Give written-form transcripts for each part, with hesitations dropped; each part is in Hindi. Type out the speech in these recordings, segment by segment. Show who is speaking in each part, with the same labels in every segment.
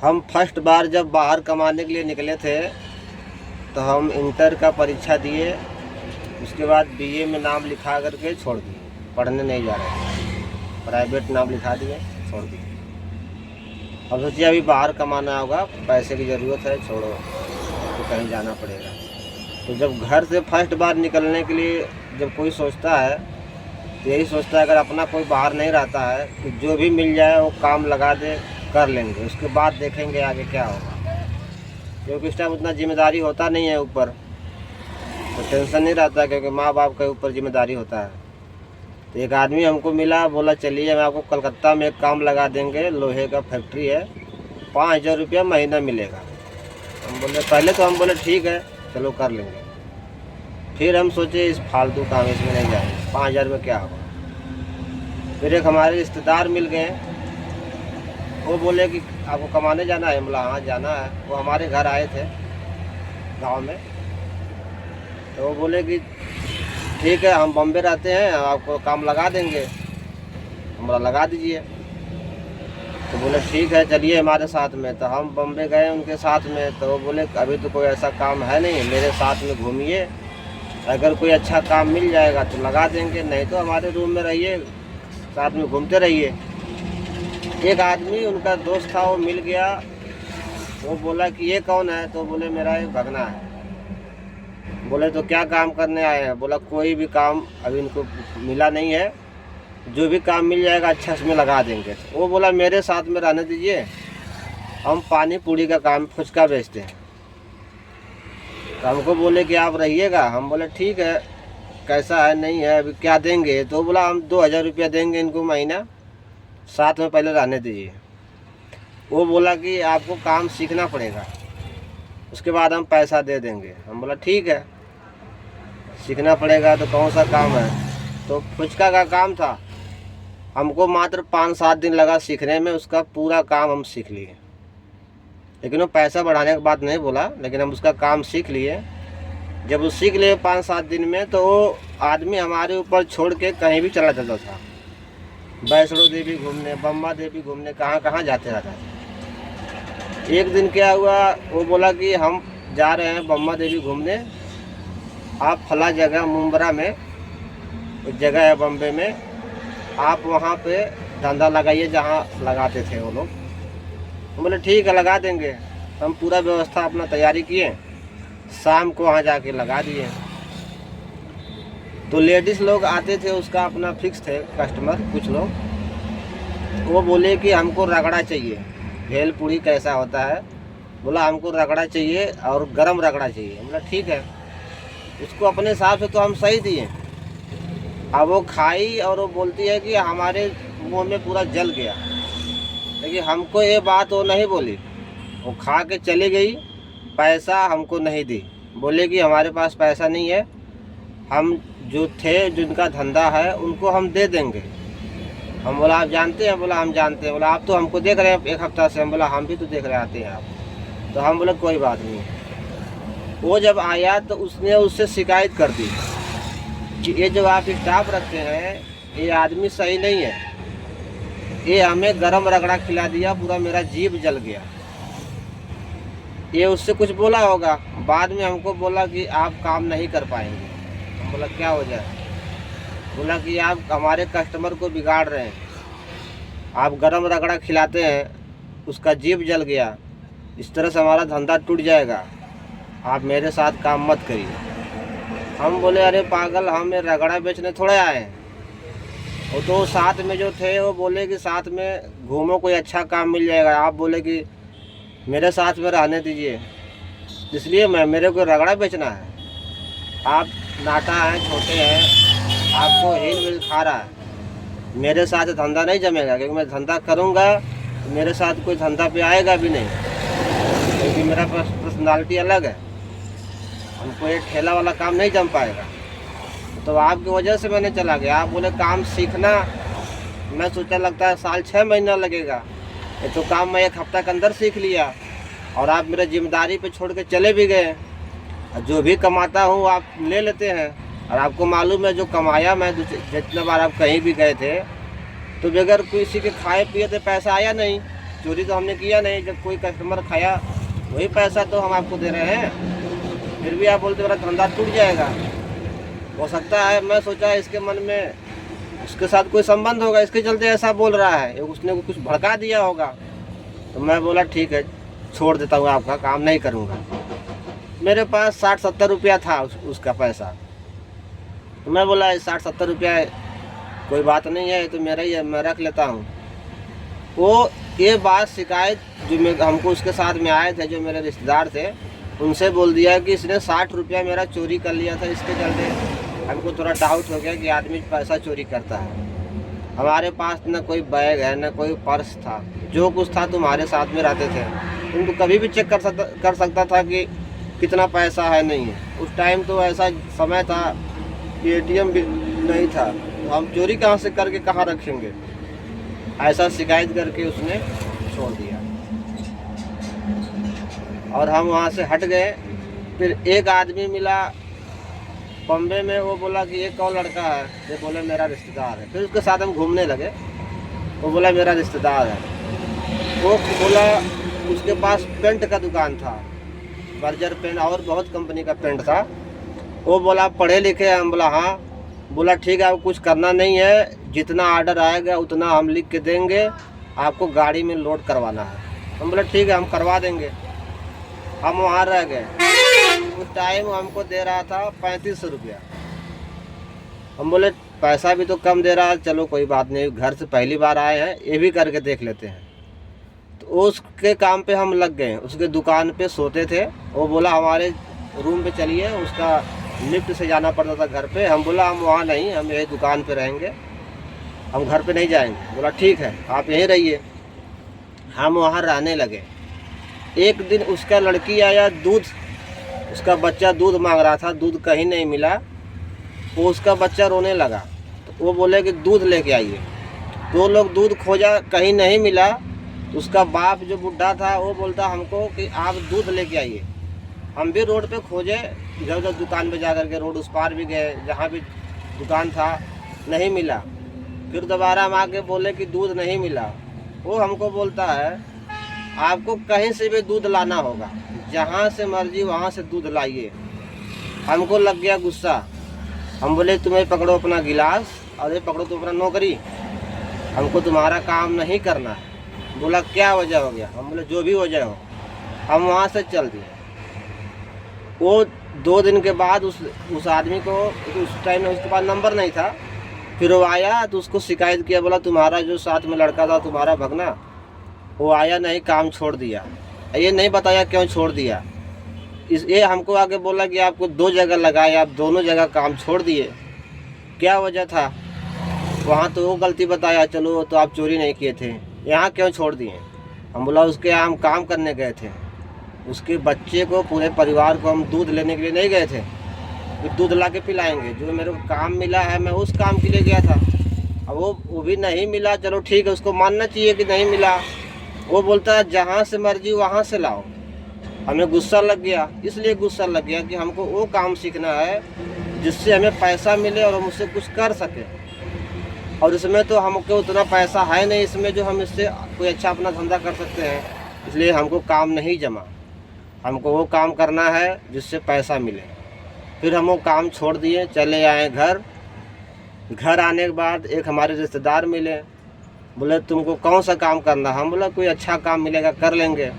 Speaker 1: हम फर्स्ट बार जब बाहर कमाने के लिए निकले थे तो हम इंटर का परीक्षा दिए, उसके बाद बीए में नाम लिखा करके छोड़ दिए, पढ़ने नहीं जा रहे थे, प्राइवेट नाम लिखा दिए, छोड़ दिए। अब सोचिए अभी बाहर कमाना होगा, पैसे की ज़रूरत है, छोड़ो तो कहीं जाना पड़ेगा। तो जब घर से फर्स्ट बार निकलने के लिए जब कोई सोचता है तो यही सोचता है अगर अपना कोई बाहर नहीं रहता है तो जो भी मिल जाए वो काम लगा दे, कर लेंगे, उसके बाद देखेंगे आगे क्या होगा। क्योंकि इस टाइम उतना जिम्मेदारी होता नहीं है ऊपर, तो टेंशन नहीं रहता क्योंकि माँ बाप के ऊपर जिम्मेदारी होता है। तो एक आदमी हमको मिला, बोला चलिए मैं आपको कलकत्ता में एक काम लगा देंगे, लोहे का फैक्ट्री है, 5,000 रुपया महीना मिलेगा। हम बोले पहले तो हम बोले ठीक है चलो कर लेंगे, फिर हम सोचे इस फालतू काम इसमें नहीं जाएंगे, 5,000 में क्या होगा। फिर एक हमारे रिश्तेदार मिल गए, वो बोले कि आपको कमाने जाना है, बोला हाँ जाना है। वो हमारे घर आए थे गांव में, तो वो बोले कि ठीक है हम बॉम्बे रहते हैं, आपको काम लगा देंगे। हम बोला लगा दीजिए। तो बोले ठीक है चलिए हमारे साथ में। तो हम बॉम्बे गए उनके साथ में, तो वो बोले अभी तो कोई ऐसा काम है नहीं, मेरे साथ में घूमिए, अगर कोई अच्छा काम मिल जाएगा तो लगा देंगे, नहीं तो हमारे रूम में रहिए, साथ में घूमते रहिए। एक आदमी उनका दोस्त था वो मिल गया, वो बोला कि ये कौन है, तो बोले मेरा एक भगना है। बोले तो क्या काम करने आए हैं, बोला कोई भी काम अभी इनको मिला नहीं है, जो भी काम मिल जाएगा अच्छा इसमें लगा देंगे। वो बोला मेरे साथ में रहने दीजिए, हम पानी पूड़ी का काम फुचका बेचते हैं। तो हमको बोले कि आप रहिएगा। हम बोले ठीक है कैसा है नहीं है अभी क्या देंगे, तो बोला हम 2,000 रुपया देंगे इनको महीना, साथ में पहले रहने दीजिए। वो बोला कि आपको काम सीखना पड़ेगा, उसके बाद हम पैसा दे देंगे। हम बोला ठीक है सीखना पड़ेगा तो कौन सा काम है, तो फुचका का काम था। हमको मात्र 5-7 दिन लगा सीखने में, उसका पूरा काम हम सीख लिए। लेकिन वो पैसा बढ़ाने की बात नहीं बोला, लेकिन हम उसका काम सीख लिए। जब वो सीख लिए 5-7 दिन में, तो वो आदमी हमारे ऊपर छोड़ के कहीं भी चला जाता था, वैष्णो देवी घूमने, बम्बा देवी घूमने, कहाँ कहाँ जाते रहता था। एक दिन क्या हुआ, वो बोला कि हम जा रहे हैं बम्बा देवी घूमने, आप फला जगह मुंब्रा में एक जगह है बम्बे में, आप वहाँ पे धंधा लगाइए जहाँ लगाते थे वो लोग। तो बोले ठीक है लगा देंगे। हम पूरा व्यवस्था अपना तैयारी किए, शाम को वहाँ जाके लगा दिए। तो लेडीज़ लोग आते थे, उसका अपना फिक्स थे कस्टमर कुछ लोग। वो बोले कि हमको रगड़ा चाहिए, भेल पूड़ी कैसा होता है, बोला हमको रगड़ा चाहिए और गरम रगड़ा चाहिए। बोला ठीक है, उसको अपने हिसाब से तो हम सही दिए। अब वो खाई और वो बोलती है कि हमारे मुंह में पूरा जल गया, लेकिन हमको ये बात वो नहीं बोली, वो खा के चली गई, पैसा हमको नहीं दी। बोले कि हमारे पास पैसा नहीं है, हम जो थे जिनका धंधा है उनको हम दे देंगे। हम बोला आप जानते हैं, बोला हम जानते हैं। बोला आप तो हमको देख रहे हैं 1 हफ्ता से। हम बोला हम भी तो देख रहे आते हैं आप। तो हम बोले कोई बात नहीं। वो जब आया तो उसने उससे शिकायत कर दी कि ये जो आप स्टाफ रखते हैं ये आदमी सही नहीं है, ये हमें गरम रगड़ा खिला दिया, पूरा मेरा जीभ जल गया। ये उससे कुछ बोला होगा, बाद में हमको बोला कि आप काम नहीं कर पाएंगे। हम बोला क्या हो जाए, बोला कि आप हमारे कस्टमर को बिगाड़ रहे हैं, आप गरम रगड़ा खिलाते हैं, उसका जीभ जल गया, इस तरह से हमारा धंधा टूट जाएगा, आप मेरे साथ काम मत करिए। हम बोले अरे पागल, हम ये रगड़ा बेचने थोड़े आए हैं। वो तो साथ में जो थे वो बोले कि साथ में घूमो, कोई अच्छा काम मिल जाएगा, आप बोले कि मेरे साथ में रहने दीजिए, इसलिए मेरे को रगड़ा बेचना है। आप नाटा हैं, छोटे हैं, आपको हिल मिल खा रहा है, मेरे साथ धंधा नहीं जमेगा, क्योंकि मैं धंधा करूँगा तो मेरे साथ कोई धंधा पे आएगा भी नहीं, क्योंकि मेरा पर्सनालिटी अलग है, हमको ये ठेला वाला काम नहीं जम पाएगा। तो आपकी वजह से मैंने चला गया। आप बोले काम सीखना, मैं सोचा लगता है साल 6 महीना लगेगा, ये तो काम मैं 1 हफ्ता के अंदर सीख लिया, और आप मेरे जिम्मेदारी पे छोड़ के चले भी गए। जो भी कमाता हूँ आप ले लेते हैं, और आपको मालूम है जो कमाया मैं, जितना बार आप कहीं भी गए थे तो बगैर किसी के खाए पिए थे पैसा आया नहीं, चोरी तो हमने किया नहीं, जब कोई कस्टमर खाया वही पैसा तो हम आपको दे रहे हैं, फिर भी आप बोलते मेरा धंधा टूट जाएगा। हो सकता है, मैं सोचा इसके मन में उसके साथ कोई संबंध होगा, इसके चलते ऐसा बोल रहा है, उसने कुछ भड़का दिया होगा। तो मैं बोला ठीक है, छोड़ देता हूँ, आपका काम नहीं करूँगा। मेरे पास 60-70 रुपया था उसका पैसा। तो मैं बोला 60-70 रुपया कोई बात नहीं है, तो मेरा ही है, मैं रख लेता हूँ। वो ये बात शिकायत जो हमको उसके साथ में आए थे, जो मेरे रिश्तेदार थे, उनसे बोल दिया कि इसने 60 रुपया मेरा चोरी कर लिया था। इसके चलते हमको थोड़ा डाउट हो गया कि आदमी पैसा चोरी करता है। हमारे पास न कोई बैग है, न कोई पर्स था, जो कुछ था तुम्हारे साथ में रहते थे, तुम तो कभी भी चेक कर सकता था कि कितना पैसा है नहीं है। उस टाइम तो ऐसा समय था कि ATM भी नहीं था, तो हम चोरी कहाँ से करके कहाँ रखेंगे। ऐसा शिकायत करके उसने छोड़ दिया और हम वहाँ से हट गए। फिर एक आदमी मिला बॉम्बे में, वो बोला कि ये कौन लड़का है, ये बोले मेरा रिश्तेदार है। फिर उसके साथ हम घूमने लगे, वो बोला मेरा रिश्तेदार है। वो बोला उसके पास पेंट का दुकान था, बर्जर पेंट और बहुत कंपनी का पेंट था। वो बोला पढ़े लिखे हैं, हम बोला हाँ। बोला ठीक है, आपको कुछ करना नहीं है, जितना ऑर्डर आएगा उतना हम लिख के देंगे, आपको गाड़ी में लोड करवाना है। हम बोला ठीक है, हम करवा देंगे। हम वहाँ रह गए। उस टाइम हमको दे रहा था 3500 रुपया। हम बोले पैसा भी तो कम दे रहा है, चलो कोई बात नहीं, घर से पहली बार आए हैं, ये भी करके देख लेते हैं। तो उसके काम पे हम लग गए। उसके दुकान पे सोते थे। वो बोला हमारे रूम पे चलिए, उसका लिफ्ट से जाना पड़ता था घर पे। हम बोला हम वहाँ नहीं, हम यही दुकान पे रहेंगे, हम घर पे नहीं जाएंगे। बोला ठीक है, आप यहीं रहिए। हम वहाँ रहने लगे। एक दिन उसका लड़की आया, दूध, उसका बच्चा दूध मांग रहा था, दूध कहीं नहीं मिला। वो उसका बच्चा रोने लगा, तो वो बोले कि दूध लेके आइए। 2 लोग दूध खोजा, कहीं नहीं मिला। तो उसका बाप जो बुढ़ा था वो बोलता हमको कि आप दूध लेके आइए। हम भी रोड पे खोजे, इधर उधर दुकान पे जा कर के, रोड उस पार भी गए, जहाँ भी दुकान था, नहीं मिला। फिर दोबारा हम आके बोले कि दूध नहीं मिला। वो हमको बोलता है आपको कहीं से भी दूध लाना होगा, जहाँ से मर्जी वहाँ से दूध लाइए। हमको लग गया गुस्सा। हम बोले तुम्हें पकड़ो अपना गिलास और ये पकड़ो तुम अपना नौकरी, हमको तुम्हारा काम नहीं करना है। बोला क्या वजह हो गया? हम बोले जो भी वजह हो। हम वहाँ से चल दिए। वो 2 दिन के बाद उस आदमी को, उस टाइम में उसके पास नंबर नहीं था, फिर वो आया तो उसको शिकायत किया। बोला तुम्हारा जो साथ में लड़का था, तुम्हारा भगना, वो आया नहीं, काम छोड़ दिया। ये नहीं बताया क्यों छोड़ दिया। ये हमको आके बोला कि आपको 2 जगह लगाए, आप दोनों जगह काम छोड़ दिए, क्या वजह था? वहाँ तो वो गलती बताया, चलो तो आप चोरी नहीं किए थे, यहाँ क्यों छोड़ दिए? हम बोला उसके यहाँ हम काम करने गए थे, उसके बच्चे को, पूरे परिवार को हम दूध लेने के लिए नहीं गए थे कि दूध ला के पिलाएंगे। जो मेरे को काम मिला है, मैं उस काम के लिए गया था। अब वो भी नहीं मिला, चलो ठीक है, उसको मानना चाहिए कि नहीं मिला। वो बोलता है जहाँ से मर्जी वहाँ से लाओ। हमें गुस्सा लग गया, इसलिए गुस्सा लग गया कि हमको वो काम सीखना है जिससे हमें पैसा मिले और हम उससे कुछ कर सकें। और इसमें तो हमको उतना पैसा है नहीं इसमें जो हम इससे कोई अच्छा अपना धंधा कर सकते हैं, इसलिए हमको काम नहीं जमा। हमको वो काम करना है जिससे पैसा मिले। फिर हम वो काम छोड़ दिए, चले आए घर। घर आने के बाद एक हमारे रिश्तेदार मिले, बोले तुमको कौन सा काम करना? हम बोला कोई अच्छा काम मिलेगा कर लेंगे।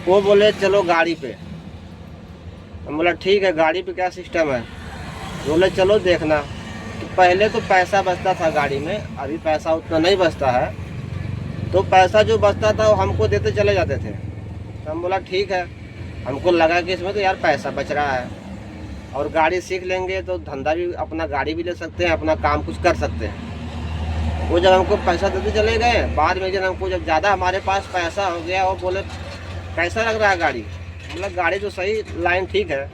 Speaker 1: वो बोले चलो गाड़ी पे। हम बोला ठीक है, गाड़ी पे क्या सिस्टम है? बोले चलो देखना। तो पहले तो पैसा बचता था गाड़ी में, अभी पैसा उतना नहीं बचता है। तो पैसा जो बचता था वो हमको देते चले जाते थे। तो हम बोला ठीक है। हमको लगा कि इसमें तो यार पैसा बच रहा है और गाड़ी सीख लेंगे तो धंधा भी, अपना गाड़ी भी ले सकते हैं, अपना काम कुछ कर सकते हैं। वो जब हमको पैसा देते चले गए, बाद में जब हमको जब ज़्यादा हमारे पास पैसा हो गया, वो बोले कैसा लग रहा है गाड़ी? मतलब गाड़ी तो सही, लाइन ठीक है,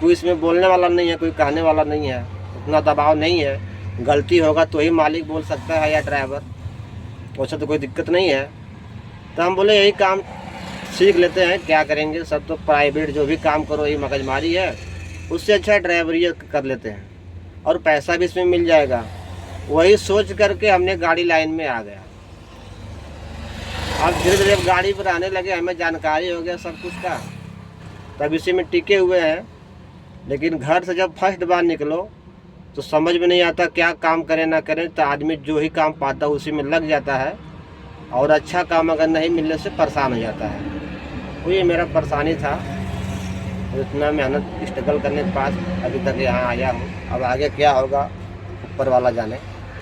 Speaker 1: कोई इसमें बोलने वाला नहीं है, कोई कहने वाला नहीं है, उतना दबाव नहीं है। गलती होगा तो ही मालिक बोल सकता है या ड्राइवर, वैसे तो कोई दिक्कत नहीं है। तो हम बोले यही काम सीख लेते हैं, क्या करेंगे, सब तो प्राइवेट जो भी काम करो यही मगजमारी है, उससे अच्छा ड्राइवरी कर लेते हैं और पैसा भी इसमें मिल जाएगा। वही सोच करके हमने गाड़ी लाइन में आ गया। अब बाद धीरे धीरे अब गाड़ी पर आने लगे, हमें जानकारी हो गया सब कुछ का, तब इसी में टिके हुए हैं। लेकिन घर से जब फर्स्ट बार निकलो तो समझ में नहीं आता क्या काम करें ना करें, तो आदमी जो ही काम पाता है उसी में लग जाता है, और अच्छा काम अगर नहीं मिलने से परेशान हो जाता है। तो ये मेरा परेशानी था, इतना मेहनत स्ट्रगल करने के बाद अभी तक यहाँ आया हूँ। अब आगे क्या होगा ऊपर वाला जाने।